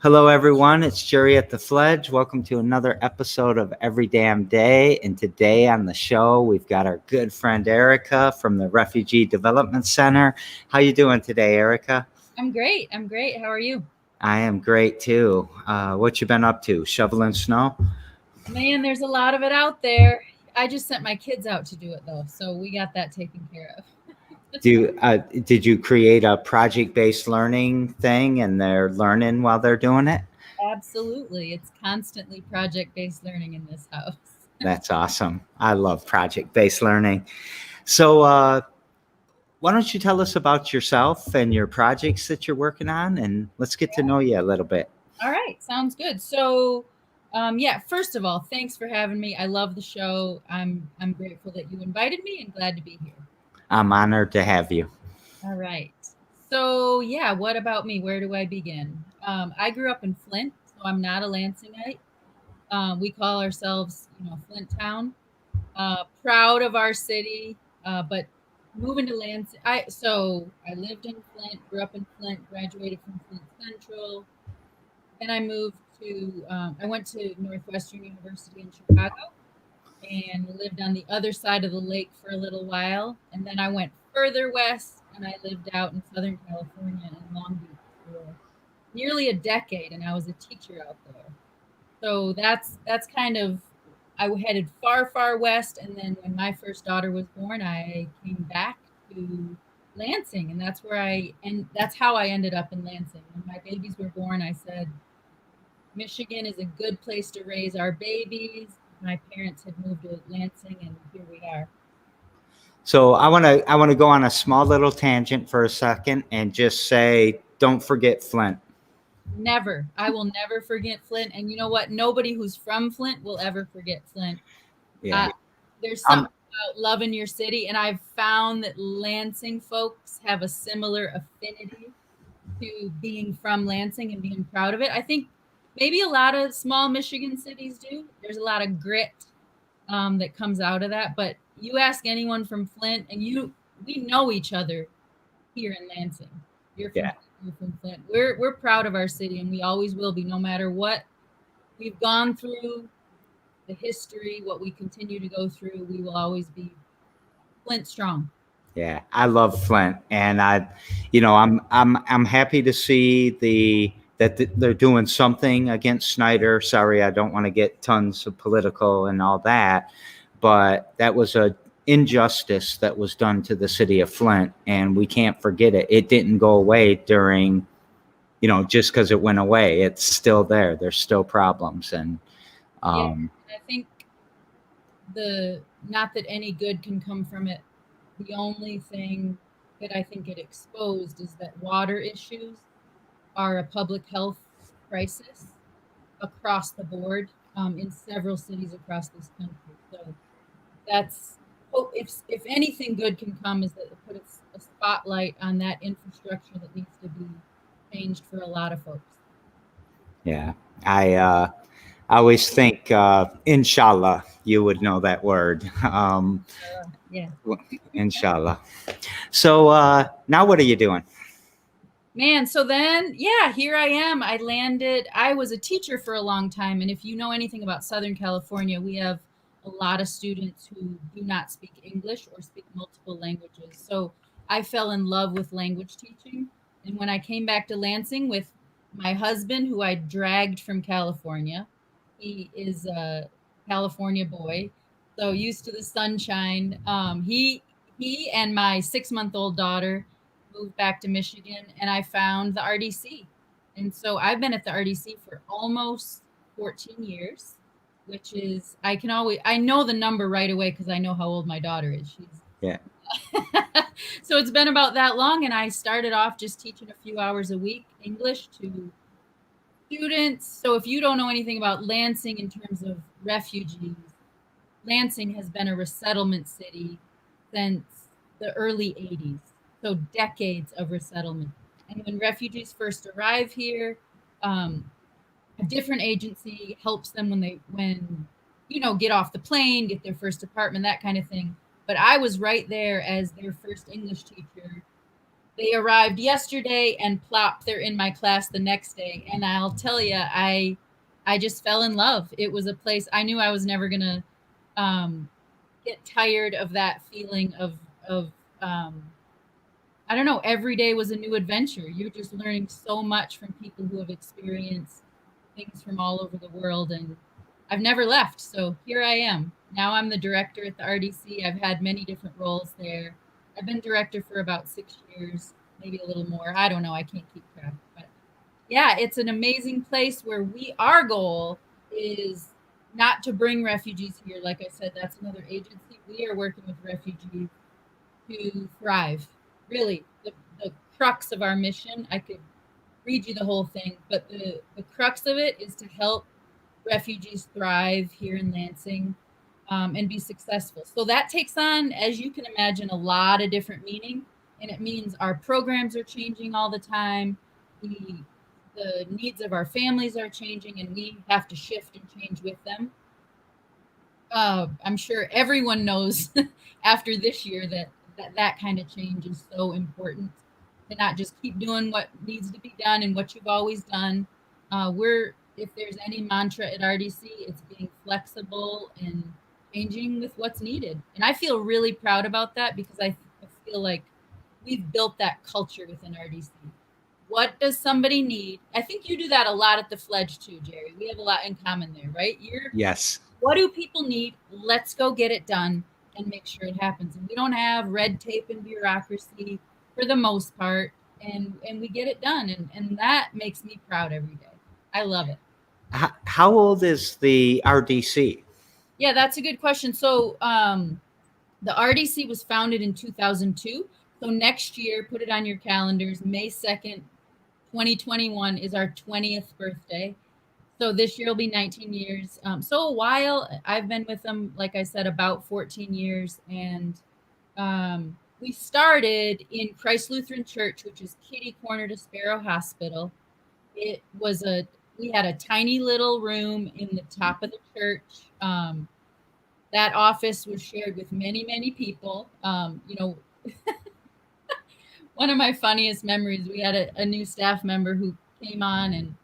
Hello, everyone. It's Jerry at the Fledge. Welcome to another episode of Every Damn Day. And today on the show, we've got our good friend Erika from the Refugee Development Center. How you doing today, Erika? I'm great. How are you? I am great too. What you been up to? Shoveling snow? Man, there's a lot of it out there. I just sent my kids out to do it though, so we got that taken care of. Did you create a project-based learning thing and they're learning while they're doing it? Absolutely. It's constantly project-based learning in this house. That's awesome. I love project-based learning. So, why don't you tell us about yourself and your projects that you're working on, and let's get to know you a little bit. All right, sounds good. So, yeah, first of all, thanks for having me. I love the show. I'm grateful that you invited me and glad to be here. I'm honored to have you. All right. So, yeah, what about me? Where do I begin? I grew up in Flint, so I'm not a Lansingite. We call ourselves, Flint Town. Proud of our city, but moving to Lansing. I lived in Flint, grew up in Flint, graduated from Flint Central. Then I moved to. I went to Northwestern University in Chicago and lived on the other side of the lake for a little while. And then I went further west and I lived out in Southern California in Long Beach for nearly a decade, and I was a teacher out there. So that's kind of I headed far, far west, and then when my first daughter was born, I came back to Lansing, and that's how I ended up in Lansing. When my babies were born, I said, Michigan is a good place to raise our babies. My parents had moved to Lansing, and here we are. So I want to go on a small little tangent for a second and just say, don't forget Flint. Never. I will never forget Flint. And you know what? Nobody who's from Flint will ever forget Flint. Yeah. There's Um, something about loving your city, and I've found that Lansing folks have a similar affinity to being from Lansing and being proud of it. I think maybe a lot of small Michigan cities do. There's a lot of grit that comes out of that. But you ask anyone from Flint, and we know each other here in Lansing. You're from yeah. Flint, you're from Flint. We're proud of our city, and we always will be, no matter what we've gone through, the history, what we continue to go through. We will always be Flint strong. Yeah, I love Flint, and I'm happy to see they're doing something against Snyder. Sorry, I don't want to get tons of political and all that, but that was a injustice that was done to the city of Flint, and we can't forget it. It didn't go away during, just because it went away. It's still there. There's still problems, and Yeah, um, I think the not that any good can come from it. The only thing that I think it exposed is that water issues are a public health crisis across the board in several cities across this country. So that's if anything good can come is that it puts a spotlight on that infrastructure that needs to be changed for a lot of folks. yeah, I always think, inshallah, you would know that word. Yeah. Inshallah. So now what are you doing? Man, so then, yeah, here I am. I was a teacher for a long time. And if you know anything about Southern California, we have a lot of students who do not speak English or speak multiple languages. So I fell in love with language teaching. And when I came back to Lansing with my husband, who I dragged from California, he is a California boy, so used to the sunshine. He and my 6 month old daughter moved back to Michigan, and I found the RDC. And so I've been at the RDC for almost 14 years, which is I know the number right away because I know how old my daughter is. She's Yeah. so it's been about that long, and I started off just teaching a few hours a week English to students. So if you don't know anything about Lansing in terms of refugees, Lansing has been a resettlement city since the early 80s. So decades of resettlement. And when refugees first arrive here, a different agency helps them when get off the plane, get their first apartment, that kind of thing. But I was right there as their first English teacher They arrived yesterday and plop, they're in my class the next day. And I'll tell you, I just fell in love. It was a place I knew I was never gonna get tired of that feeling of um, I don't know. Every day was a new adventure. You're just learning so much from people who have experienced things from all over the world, and I've never left. So here I am. Now I'm the director at the RDC. I've had many different roles there. I've been director for about 6 years, maybe a little more. I don't know. I can't keep track. But yeah, it's an amazing place where our goal is not to bring refugees here. Like I said, that's another agency. We are working with refugees to thrive. Really, the crux of our mission, I could read you the whole thing, but the crux of it is to help refugees thrive here in Lansing, and be successful. So that takes on, as you can imagine, a lot of different meaning, and it means our programs are changing all the time. The needs of our families are changing, and we have to shift and change with them. I'm sure everyone knows after this year that kind of change is so important, to not just keep doing what needs to be done and what you've always done. If there's any mantra at RDC, it's being flexible and changing with what's needed. And I feel really proud about that because I feel like we've built that culture within RDC. What does somebody need? I think you do that a lot at the Fledge too, Jerry. We have a lot in common there, right? Yes. What do people need? Let's go get it done and make sure it happens. And we don't have red tape and bureaucracy for the most part, and we get it done. And that makes me proud every day. I love it. How old is the RDC? Yeah, that's a good question. So the RDC was founded in 2002. So next year, put it on your calendars, May 2nd, 2021 is our 20th birthday. So this year will be 19 years. So a while. I've been with them, like I said, about 14 years. And we started in Christ Lutheran Church, which is kitty corner to Sparrow Hospital. We had a tiny little room in the top of the church. That office was shared with many, many people. One of my funniest memories, we had a new staff member who came on, and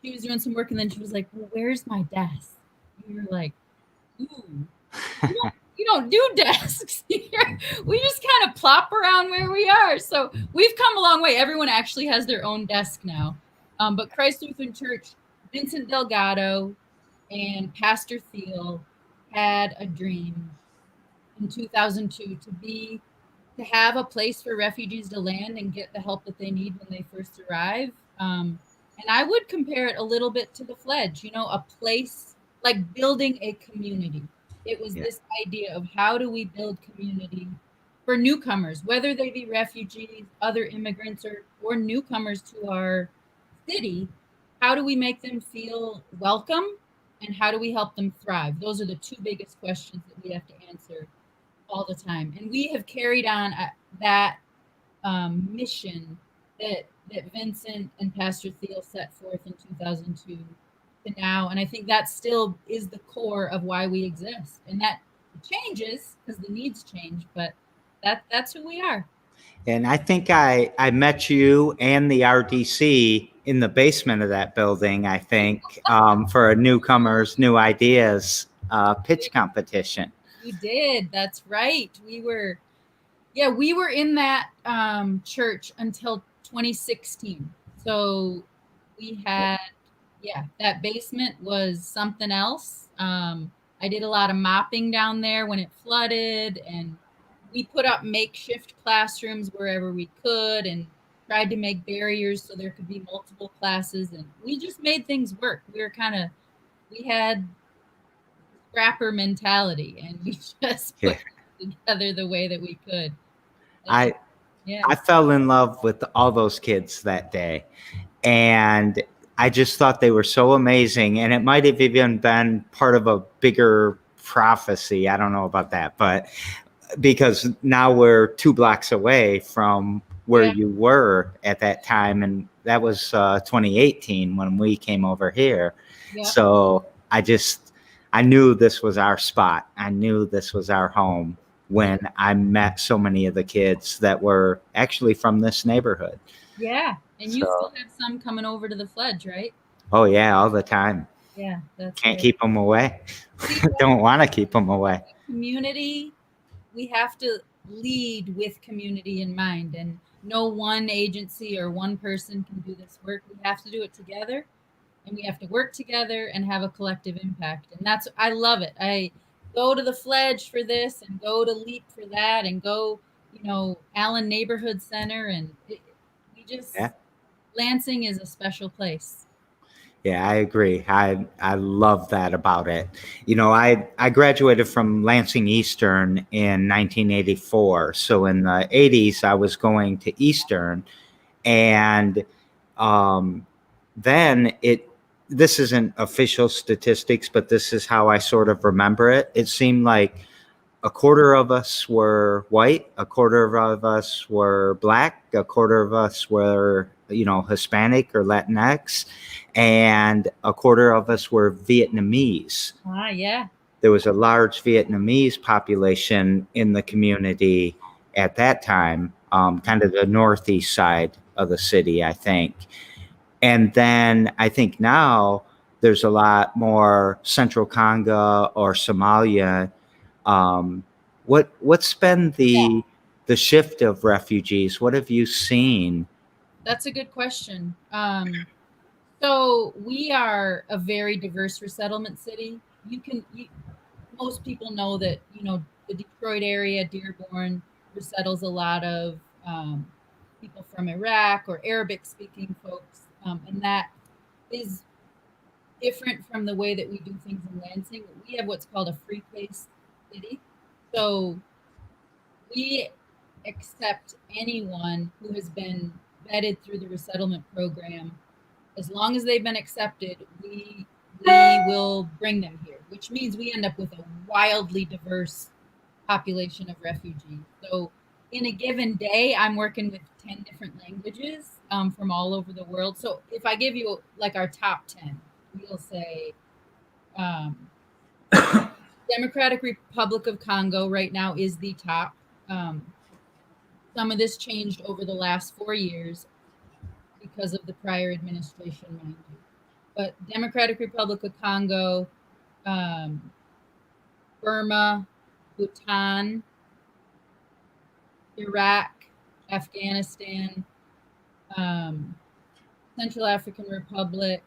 she was doing some work, and then she was like, well, where's my desk? And we were like, ooh, you don't do desks here. We just kind of plop around where we are. So we've come a long way. Everyone actually has their own desk now. But Christ Lutheran Church, Vincent Delgado and Pastor Thiel had a dream in 2002 to have a place for refugees to land and get the help that they need when they first arrive. And I would compare it a little bit to the Fledge, a place like building a community. It was this idea of how do we build community for newcomers, whether they be refugees, other immigrants, or newcomers to our city. How do we make them feel welcome, and how do we help them thrive? Those are the two biggest questions that we have to answer all the time. And we have carried on that mission that Vincent and Pastor Thiel set forth in 2002 to now. And I think that still is the core of why we exist. And that changes because the needs change, but that's who we are. And I think I met you and the RDC in the basement of that building, I think, for a Newcomers New Ideas pitch competition. You did. That's right. We were in that church until 2016. So we had, that basement was something else. I did a lot of mopping down there when it flooded, and we put up makeshift classrooms wherever we could and tried to make barriers so there could be multiple classes. And we just made things work. We had scrapper mentality, and we just put together the way that we could. I fell in love with all those kids that day, and I just thought they were so amazing. And it might have even been part of a bigger prophecy. I don't know about that, but because now we're 2 blocks away from where you were at that time, and that was 2018 when we came over here. So I knew this was our spot. I knew this was our home. when I met so many of the kids that were actually from this neighborhood. Yeah. And you So, still have some coming over to the Fledge, right? oh yeah, all the time. Yeah, that's Can't great. keep them away. See, Don't want to keep them away. community, we have to lead with community in mind, and no one agency or one person can do this work. We have to do it together, and we have to work together and have a collective impact. And that's, I love it. I go to the Fledge for this and go to Leap for that and go, Allen Neighborhood Center. And we just, Yeah. Lansing is a special place. Yeah, I agree. I love that about it. I graduated from Lansing Eastern in 1984. So in the 80s, I was going to Eastern, and um, then this isn't official statistics, but this is how I sort of remember it. It seemed like a quarter of us were white, a quarter of us were black, a quarter of us were, Hispanic or Latinx, and a quarter of us were Vietnamese. Yeah. There was a large Vietnamese population in the community at that time, kind of the northeast side of the city, I think. And then I think now there's a lot more Central Congo or Somalia. What's been the shift of refugees? What have you seen? That's a good question. So we are a very diverse resettlement city. Most people know that, the Detroit area, Dearborn, resettles a lot of people from Iraq or Arabic speaking folks. And that is different from the way that we do things in Lansing. We have what's called a free place city. So we accept anyone who has been vetted through the resettlement program. As long as they've been accepted, we will bring them here, which means we end up with a wildly diverse population of refugees. So in a given day, I'm working with 10 different languages from all over the world. So if I give you like our top 10, we'll say Democratic Republic of Congo right now is the top. Some of this changed over the last 4 years because of the prior administration, mind you. But Democratic Republic of Congo, Burma, Bhutan, Iraq, Afghanistan, Central African Republic.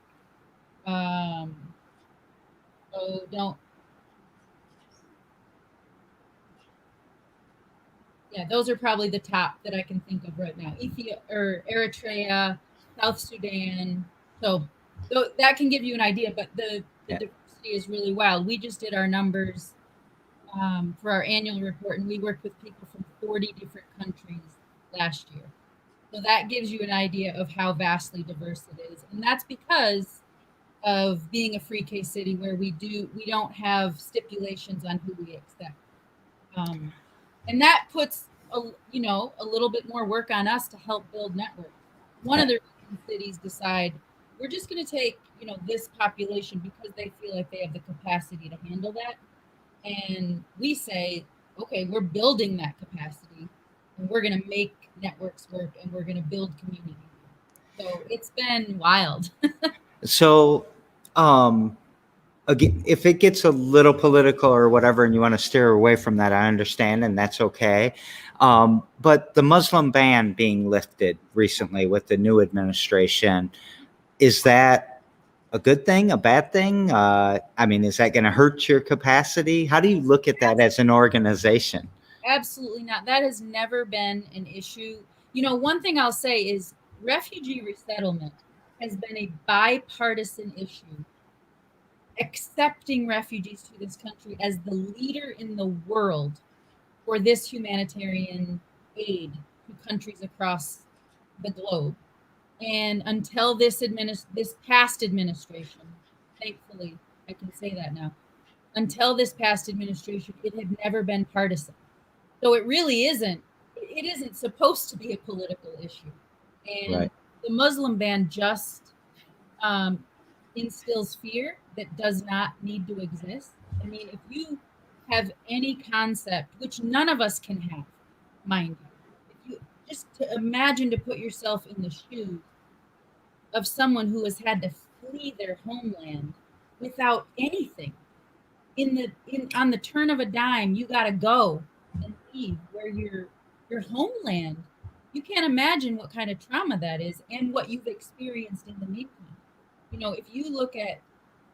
Those are probably the top that I can think of right now. Eritrea, South Sudan. So that can give you an idea, but the diversity is really wild. We just did our numbers for our annual report, and we worked with people from 40 different countries last year. So that gives you an idea of how vastly diverse it is. And that's because of being a free case city where we don't have stipulations on who we accept. And that puts a little bit more work on us to help build networks. One of the cities decide we're just going to take this population because they feel like they have the capacity to handle that, and we say, okay, we're building that capacity, and we're going to make networks work, and we're going to build community. So it's been wild. So, again, if it gets a little political or whatever, and you want to steer away from that, I understand, and that's okay. But the Muslim ban being lifted recently with the new administration, is that a good thing, a bad thing? Is that going to hurt your capacity? How do you look at that as an organization? Absolutely not. That has never been an issue. One thing I'll say is refugee resettlement has been a bipartisan issue. Accepting refugees to this country as the leader in the world for this humanitarian aid to countries across the globe. And until this past administration, thankfully, I can say that now, until this past administration, it had never been partisan. So it really isn't supposed to be a political issue. And Right. the Muslim ban just instills fear that does not need to exist. I mean, if you have any concept, which none of us can have, mind you. If you just to imagine to put yourself in the shoes of someone who has had to flee their homeland without anything. On the turn of a dime, you got to go and leave where your homeland. You can't imagine what kind of trauma that is and what you've experienced in the meantime. If you look at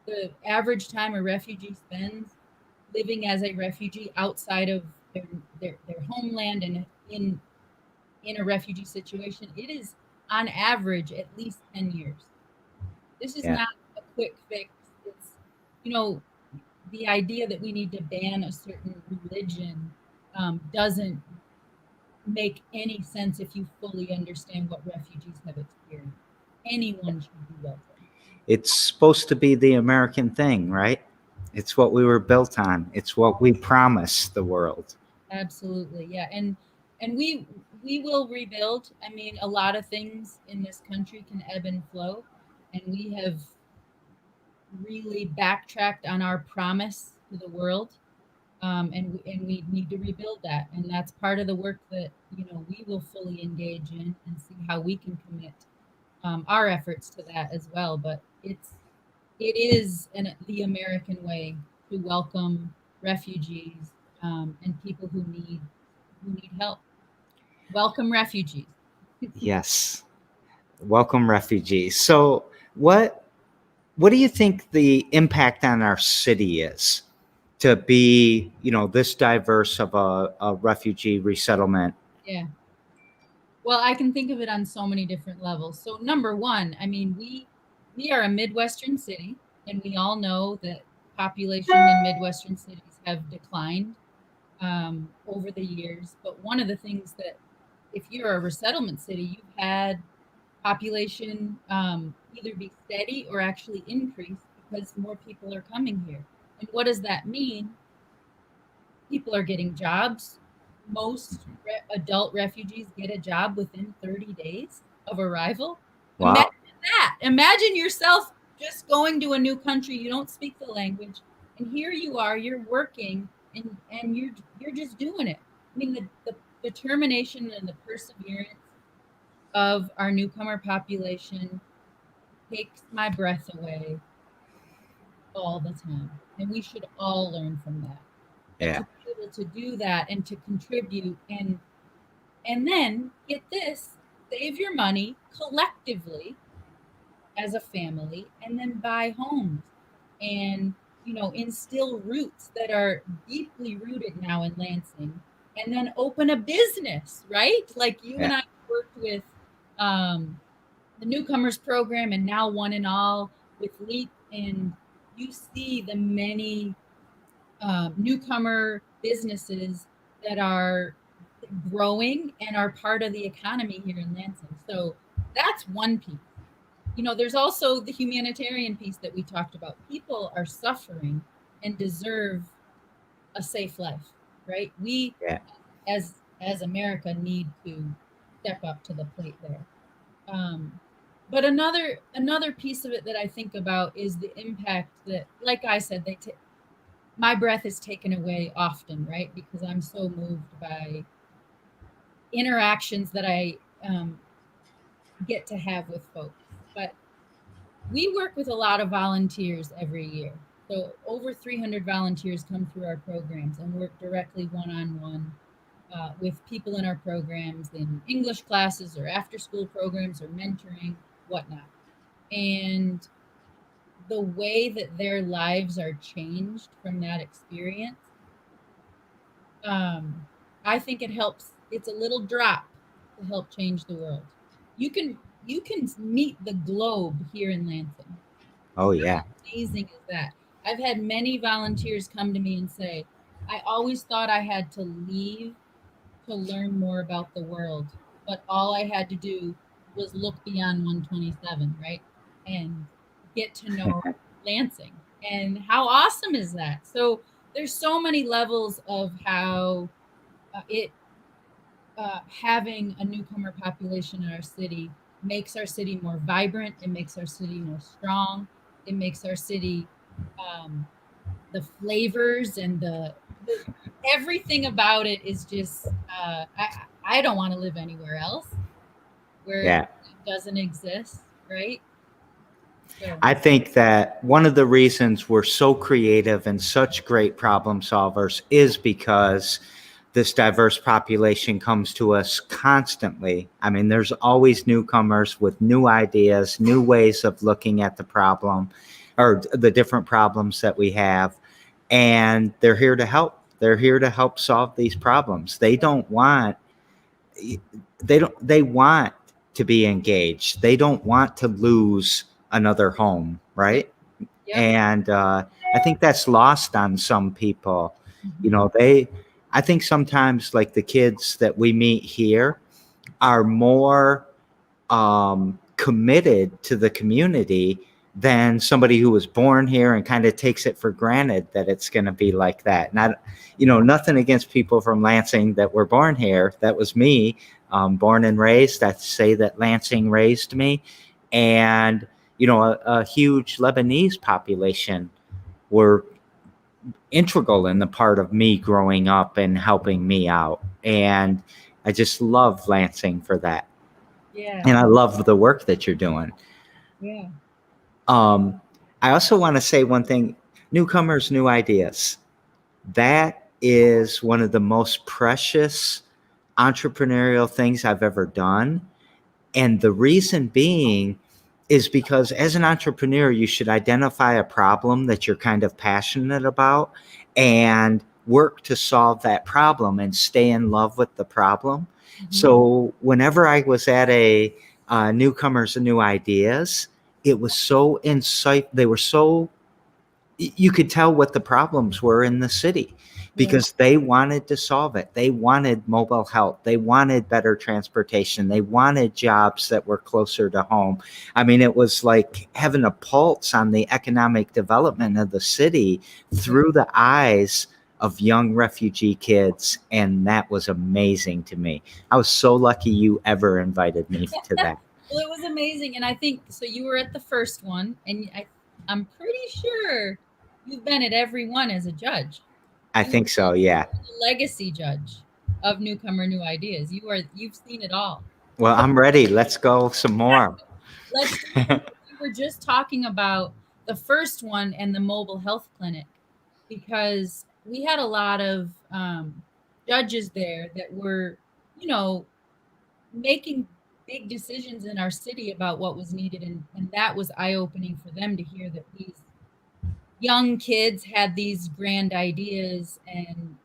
the average time a refugee spends living as a refugee outside of their homeland and in a refugee situation, it is on average at least 10 years. This is Yeah. not a quick fix. It's, you know, the idea that we need to ban a certain religion doesn't make any sense if you fully understand what refugees have experienced. Anyone should be welcome. It's supposed to be the American thing, right? It's what we were built on. It's what we promised the world. Absolutely, yeah, and we will rebuild. I mean, a lot of things in this country can ebb and flow, and we have really backtracked on our promise to the world, and we need to rebuild that, and that's part of the work that we will fully engage in and see how we can commit our efforts to that as well. But it is the American way to welcome refugees and people who need help. Welcome refugees. Yes. Welcome refugees. So what do you think the impact on our city is to be, this diverse of a refugee resettlement? Yeah. Well, I can think of it on so many different levels. So number one, I mean, we are a Midwestern city, and we all know that population in Midwestern cities have declined over the years. But one of the things that, if you're a resettlement city, you've had population either be steady or actually increase because more people are coming here. And what does that mean? People are getting jobs. Most adult refugees get a job within 30 days of arrival. Wow. Imagine that. Imagine yourself just going to a new country. You don't speak the language, and here you are. You're working, and you're just doing it. I mean, the determination and the perseverance of our newcomer population takes my breath away all the time, and we should all learn from that. But Yeah. to be able to do that and to contribute and then get this, save your money collectively as a family, and then buy homes and instill roots that are deeply rooted now in Lansing, and then open a business, right? Like you and I worked with the Newcomers program, and now One and All with Leap, and you see the many newcomer businesses that are growing and are part of the economy here in Lansing. So that's one piece. There's also the humanitarian piece that we talked about. People are suffering and deserve a safe life, right? We as America need to step up to the plate there. But another piece of it that I think about is the impact that, like I said, my breath is taken away often, right? Because I'm so moved by interactions that I get to have with folks. But we work with a lot of volunteers every year. So over 300 volunteers come through our programs and work directly one-on-one with people in our programs in English classes or after-school programs or mentoring, whatnot. And the way that their lives are changed from that experience, I think it helps. It's a little drop to help change the world. You can meet the globe here in Lansing. Oh yeah. How amazing is that? I've had many volunteers come to me and say, I always thought I had to leave to learn more about the world, but all I had to do was look beyond 127, right? And get to know Lansing. And how awesome is that? So there's so many levels of how it having a newcomer population in our city makes our city more vibrant. It makes our city more strong. It makes our city the flavors and the the, everything about it is just I don't want to live anywhere else where it Yeah. doesn't exist, right? So I think that one of the reasons we're so creative and such great problem solvers is because this diverse population comes to us constantly. I mean, there's always newcomers with new ideas, new ways of looking at the problem or the different problems that we have. And they're here to help. They're here to help solve these problems. They want to be engaged. They don't want to lose another home, yep, right? yep. And I think that's lost on some people. You Mhm. know, I think sometimes like the kids that we meet here are more committed to the community than somebody who was born here and kind of takes it for granted that it's going to be like that. Not, nothing against people from Lansing that were born here. That was me, born and raised. I say that Lansing raised me, and a huge Lebanese population were integral in the part of me growing up and helping me out. And I just love Lansing for that. Yeah, And I love the work that you're doing. yeah, Um, I also want to say one thing: Newcomers, New Ideas. That is one of the most precious entrepreneurial things I've ever done. And the reason being is because as an entrepreneur, you should identify a problem that you're kind of passionate about and work to solve that problem and stay in love with the problem. mhm, So whenever I was at a Newcomers and New Ideas, it was so insight. They were so you could tell what the problems were in the city yeah, because they wanted to solve it. They wanted mobile health. They wanted better transportation. They wanted jobs that were closer to home. I mean, it was like having a pulse on the economic development of the city yeah. through the eyes of young refugee kids. And that was amazing to me. I was so lucky you ever invited me to that. Well, it was amazing, and I think so. You were at the first one, and I'm pretty sure you've been at every one as a judge. I You think so. Yeah. are the legacy judge of Newcomer New Ideas. You've seen it all. Well, So I'm ready. Let's go some more. let's do some. We were just talking about the first one and the mobile health clinic because we had a lot of judges there that were, you know, making big decisions in our city about what was needed, and that was eye-opening for them to hear that these young kids had these grand ideas. And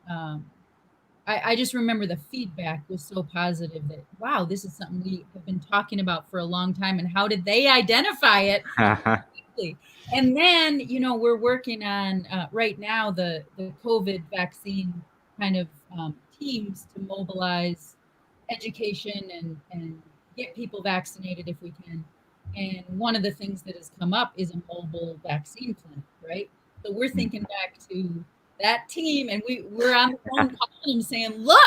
I just remember the feedback was so positive that wow, this is something we have been talking about for a long time, and how did they identify it quickly? And then we're working on right now the COVID vaccine kind of teams to mobilize education and get people vaccinated if we can. And one of the things that has come up is a mobile vaccine clinic, right? So we're thinking back to that team, and we're on the phone calling them saying, look,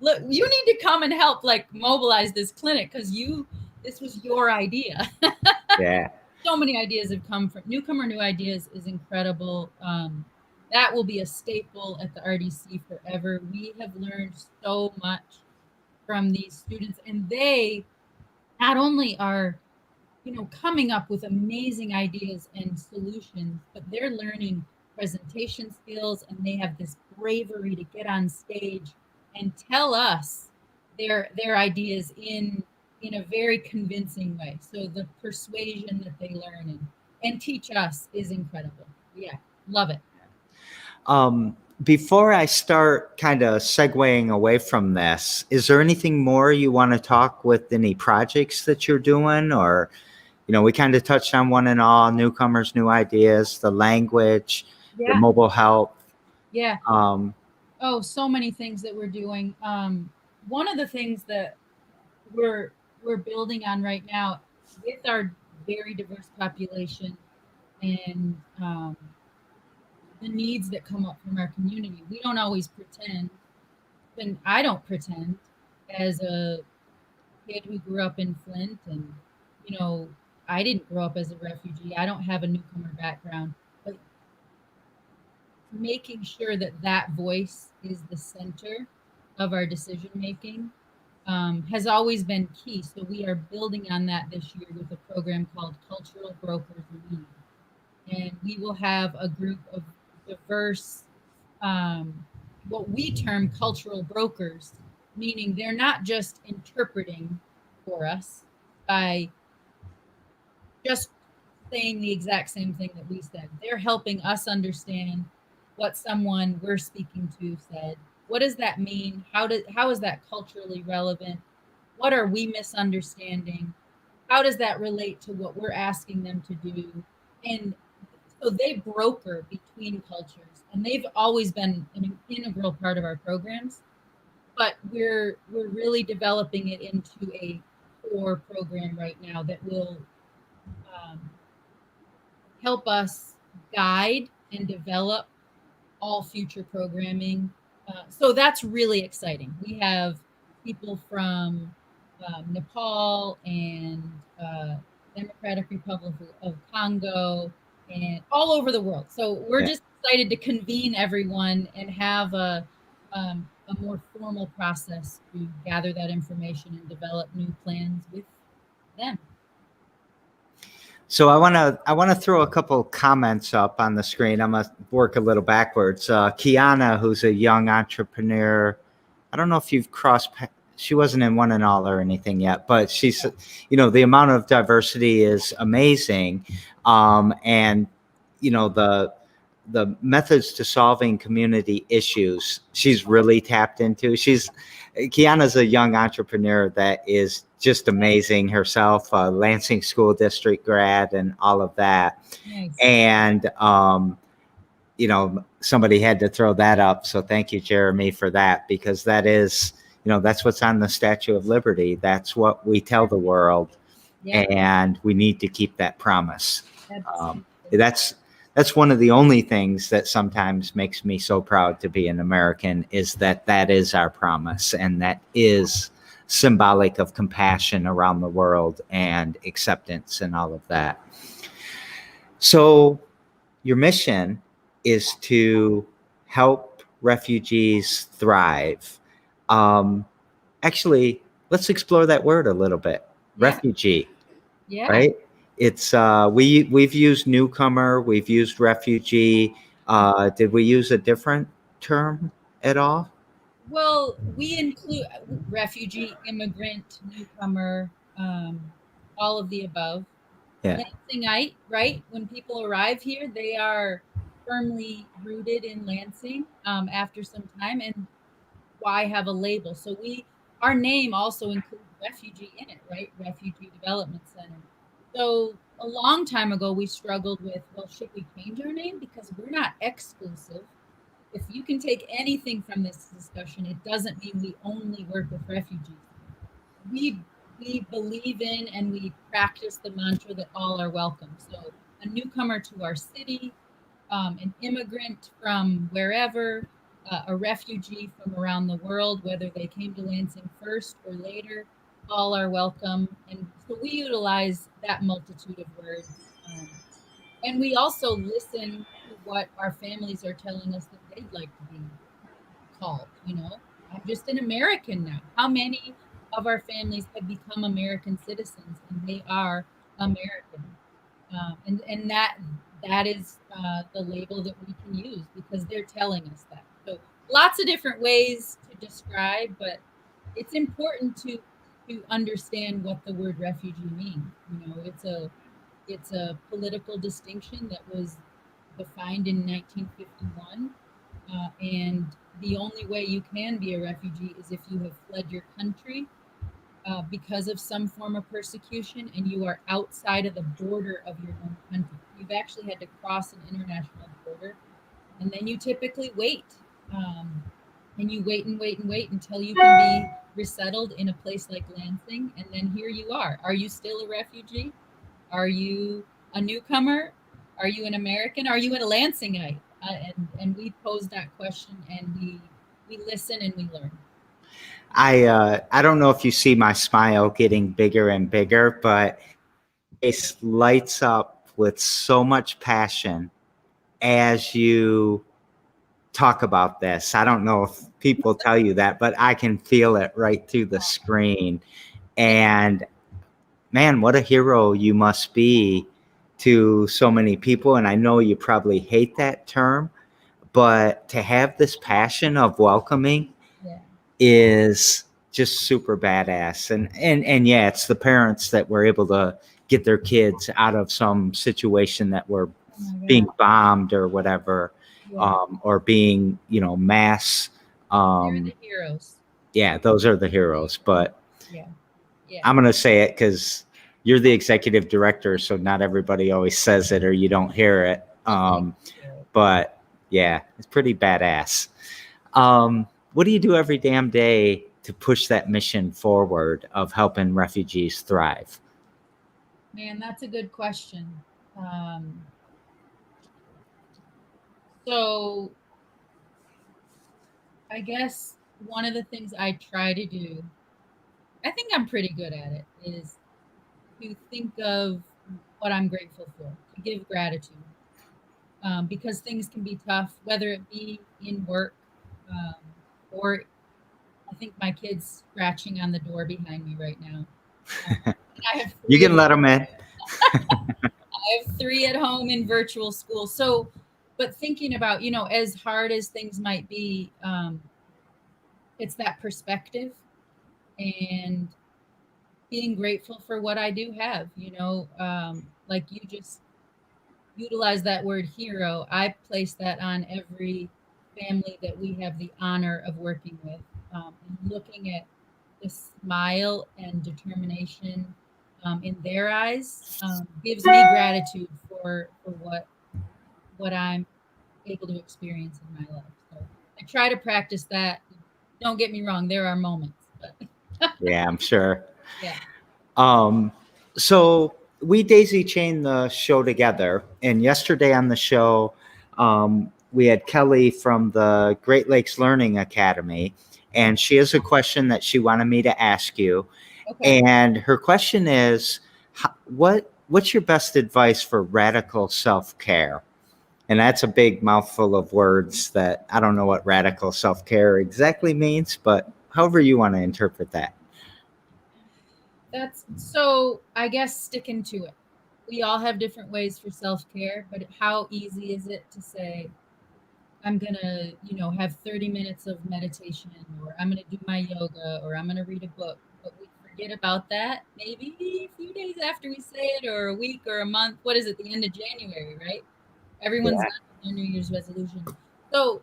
you need to come and help like mobilize this clinic because this was your idea. Yeah. So many ideas have come from Newcomer New Ideas is incredible. That will be a staple at the RDC forever. We have learned so much from these students, and they not only are coming up with amazing ideas and solutions, but they're learning presentation skills, and they have this bravery to get on stage and tell us their ideas in a very convincing way. So the persuasion that they learn and teach us is incredible. Yeah, love it. Before I start kind of segueing away from this, is there anything more you want to talk with any projects that you're doing? Or, we kind of touched on one and all: Newcomers, New Ideas, the language, the Yeah, mobile health. yeah. Um, Oh, so many things that we're doing. One of the things that we're we're building on right now with our very diverse population and the needs that come up from our community. We don't always pretend, and I don't pretend as a kid who grew up in Flint, and you know, I didn't grow up as a refugee. I don't have a newcomer background, but making sure that that voice is the center of our decision making has always been key. So we are building on that this year with a program called Cultural Brokers Lead. And we will have a group of diverse, what we term cultural brokers, meaning they're not just interpreting for us by just saying the exact same thing that we said. They're helping us understand what someone we're speaking to said. What does that mean? How is that culturally relevant? What are we misunderstanding? How does that relate to what we're asking them to do? And so they broker between cultures, and they've always been an integral part of our programs. But we're really developing it into a core program right now that will um, help us guide and develop all future programming. So that's really exciting. We have people from Nepal and Democratic Republic of Congo and all over the world. So we're Yeah. just excited to convene everyone and have a more formal process to gather that information and develop new plans with them. So I want to throw a couple comments up on the screen. I'm gonna work a little backwards. Kiana, who's a young entrepreneur, I don't know if you've crossed. She wasn't in One and All or anything yet, but she's, the amount of diversity is amazing, and the methods to solving community issues she's really tapped into. Kiana's a young entrepreneur that is just amazing herself, Lansing School District grad and all of that. Nice. And, somebody had to throw that up. So thank you, Jeremy, for that, because that is, that's what's on the Statue of Liberty. That's what we tell the world. Yeah. And we need to keep that promise. Absolutely. That's one of the only things that sometimes makes me so proud to be an American, is that is our promise, and that is symbolic of compassion around the world and acceptance and all of that. So your mission is to help refugees thrive. Actually, let's explore that word a little bit. Yeah. Refugee. Yeah. Right? It's we've used newcomer, we've used refugee. Did we use a different term at all? Well, we include refugee, immigrant, newcomer, all of the above. Yeah. Lansingite, right? When people arrive here, they are firmly rooted in Lansing after some time. And why have a label? So our name also includes refugee in it, right? Refugee Development Center. So a long time ago, we struggled with, well, should we change our name? Because we're not exclusive. If you can take anything from this discussion, it doesn't mean we only work with refugees. We believe in and we practice the mantra that all are welcome. So a newcomer to our city, an immigrant from wherever, a refugee from around the world, whether they came to Lansing first or later, all are welcome. And so we utilize that multitude of words. And we also listen to what our families are telling us that they'd like to be called. I'm just an American now. How many of our families have become American citizens and they are American? And that is the label that we can use because they're telling us that. So lots of different ways to describe, but it's important to understand what the word refugee means. It's a political distinction that was defined in 1951, and the only way you can be a refugee is if you have fled your country because of some form of persecution and you are outside of the border of your own country. You've actually had to cross an international border, and then you typically wait. And you wait and wait and wait until you can be resettled in a place like Lansing, and then here you are. Are you still a refugee? Are you a newcomer? Are you an American? Are you a Lansingite? And we pose that question, and we listen and we learn. I don't know if you see my smile getting bigger and bigger, but it lights up with so much passion as you talk about this. I don't know if people tell you that, but I can feel it right through the screen. And man, what a hero you must be to so many people. And I know you probably hate that term, but to have this passion of welcoming is just super badass. And yeah, it's the parents that were able to get their kids out of some situation that were being bombed or whatever, or being, mass. They're the heroes. Yeah, those are the heroes. But Yeah. I'm going to say it because you're the executive director, so not everybody always says it or you don't hear it. But yeah, it's pretty badass. What do you do every damn day to push that mission forward of helping refugees thrive? Man, that's a good question. So I guess one of the things I try to do, I think I'm pretty good at it, is to think of what I'm grateful for, to give gratitude. Because things can be tough, whether it be in work, or I think my kid's scratching on the door behind me right now. I have You can let them in. I have 3 at home in virtual school. So, but thinking about, as hard as things might be, it's that perspective and being grateful for what I do have, like you just utilize that word hero. I place that on every family that we have the honor of working with, and looking at the smile and determination in their eyes gives me gratitude for what I'm able to experience in my life. So I try to practice that. Don't get me wrong, there are moments, but Yeah, I'm sure. yeah. So we daisy chained the show together, and yesterday on the show, we had Kelly from the Great Lakes Learning Academy, and she has a question that she wanted me to ask you. Okay. And her question is, what's your best advice for radical self-care? And that's a big mouthful of words that I don't know what radical self-care exactly means, but however you want to interpret that. That's so, I guess, sticking to it. We all have different ways for self-care, but how easy is it to say, I'm gonna, have 30 minutes of meditation, or I'm gonna do my yoga, or I'm gonna read a book, but we forget about that maybe a few days after we say it, or a week or a month. What is it, the end of January, right? Everyone's done with their New Year's resolution. So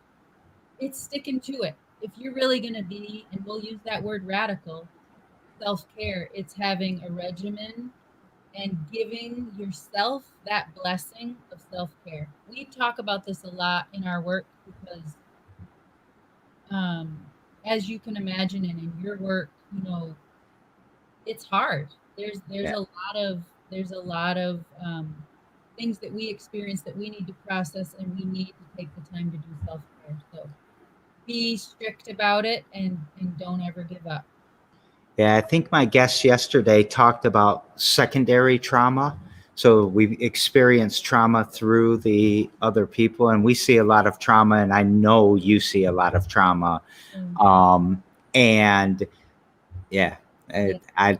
it's sticking to it. If you're really gonna be, and we'll use that word radical, self-care, it's having a regimen and giving yourself that blessing of self-care. We talk about this a lot in our work because, as you can imagine, and in your work, it's hard. There's a lot of things that we experience that we need to process, and we need to take the time to do self-care. So be strict about it, and don't ever give up. Yeah, I think my guest yesterday talked about secondary trauma. So we experience trauma through the other people, and we see a lot of trauma, and I know you see a lot of trauma. And yeah, I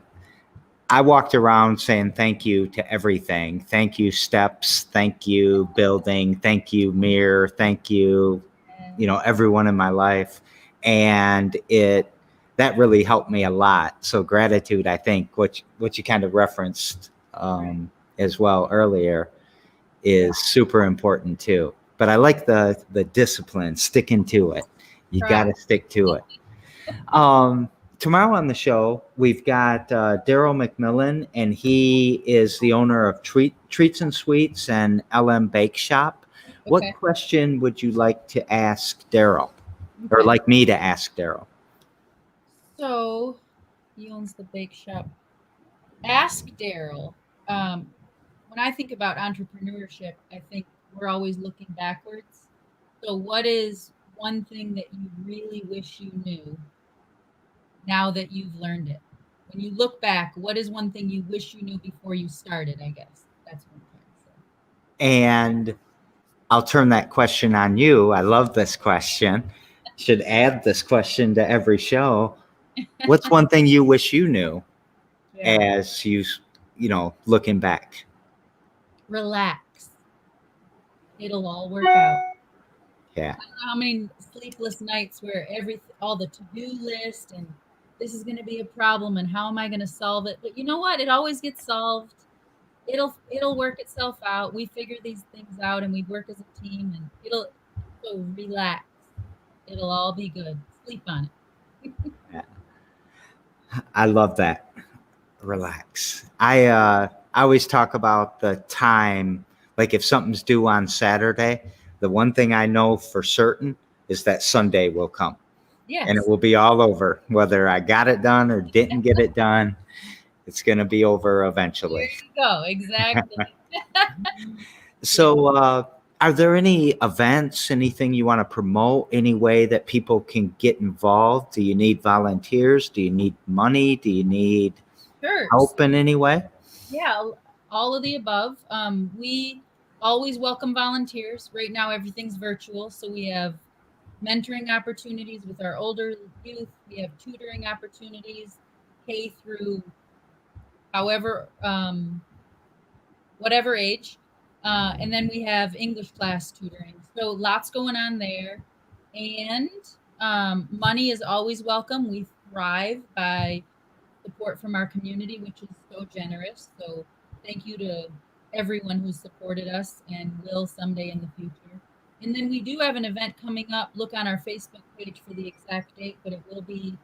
walked around saying thank you to everything. Thank you, steps. Thank you, building. Thank you, mirror. Thank you, everyone in my life. And that really helped me a lot. So gratitude, I think, what you kind of referenced as well earlier, is super important too. But I like the discipline, sticking to it. You got to stick to it. Tomorrow on the show, we've got Daryl McMillan, and he is the owner of Treats and Sweets and LM Bake Shop. Okay. What question would you like to ask Daryl, or like me to ask Daryl? So he owns the bake shop. Ask Daryl. When I think about entrepreneurship, I think we're always looking backwards. So what is one thing that you really wish you knew now that you've learned it? When you look back, what is one thing you wish you knew before you started? I guess that's what I'm trying to say. And I'll turn that question on you. I love this question. Should add this question to every show. What's one thing you wish you knew Yeah. as looking back? Relax. It'll all work out. Yeah. I don't know how many sleepless nights where all the to-do list and this is going to be a problem and how am I going to solve it? But you know what? It always gets solved. It'll work itself out. We figure these things out and we work as a team and so relax. It'll all be good. Sleep on it. Yeah. I love that. Relax. I always talk about the time, like if something's due on Saturday, the one thing I know for certain is that Sunday will come. Yes. And it will be all over, whether I got it done or didn't get it done. It's going to be over eventually. There you go. Exactly. So, are there any events, anything you want to promote, any way that people can get involved? Do you need volunteers? Do you need money? Do you need help in any way? Yeah, all of the above. We always welcome volunteers. Right now, everything's virtual. So we have mentoring opportunities with our older youth. We have tutoring opportunities, K through however, whatever age. And then we have English class tutoring. So lots going on there. And money is always welcome. We thrive by support from our community, which is so generous. So thank you to everyone who's supported us and will someday in the future. And then we do have an event coming up. Look on our Facebook page for the exact date, but it will be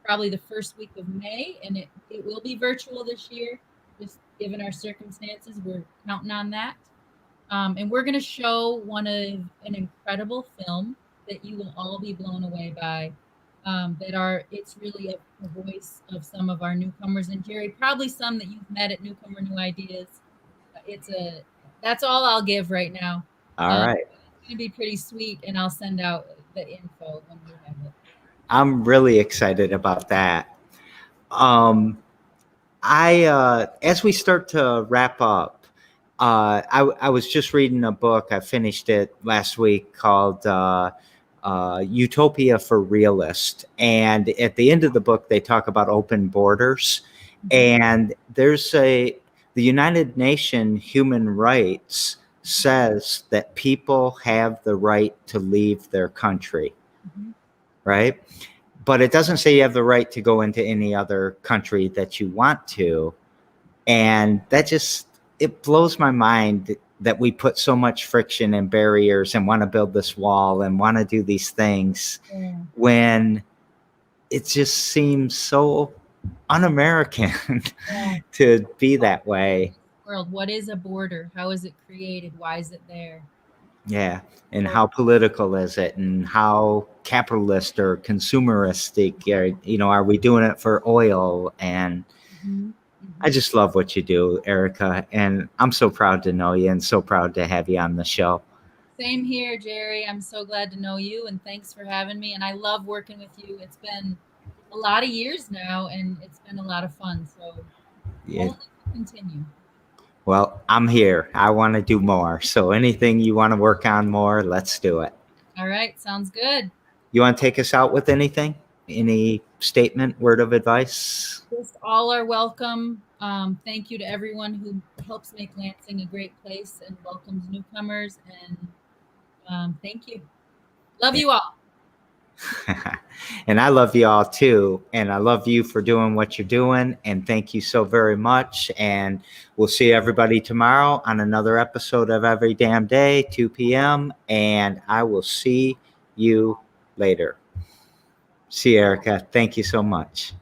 probably the first week of May, and it will be virtual this year. Just given our circumstances, we're counting on that. And we're going to show an incredible film that you will all be blown away by. It's really a voice of some of our newcomers, and Jerry, probably some that you've met at Newcomer New Ideas. That's all I'll give right now. All right. It's going to be pretty sweet, and I'll send out the info when we have it. I'm really excited about that. As we start to wrap up, I was just reading a book. I finished it last week called Utopia for Realists. And at the end of the book, they talk about open borders. And the United Nations Human Rights says that people have the right to leave their country, right? But it doesn't say you have the right to go into any other country that you want to. And it blows my mind that we put so much friction and barriers and want to build this wall and want to do these things when it just seems so un-American to be that way. World, what is a border? How is it created? Why is it there? Yeah. And how political is it? And how capitalist or consumeristic, are we doing it for oil? And I just love what you do, Erika. And I'm so proud to know you and so proud to have you on the show. Same here, Jerry. I'm so glad to know you, and thanks for having me. And I love working with you. It's been a lot of years now, and it's been a lot of fun. So only continue. Well, I'm here. I want to do more. So anything you want to work on more, let's do it. All right. Sounds good. You want to take us out with anything? Any statement, word of advice? Just all are welcome. Thank you to everyone who helps make Lansing a great place and welcomes newcomers. And thank you. Love you all. And I love you all too. And I love you for doing what you're doing. And thank you so very much. And we'll see everybody tomorrow on another episode of Every Damn Day, 2 p.m. And I will see you later. See you, Erika. Thank you so much.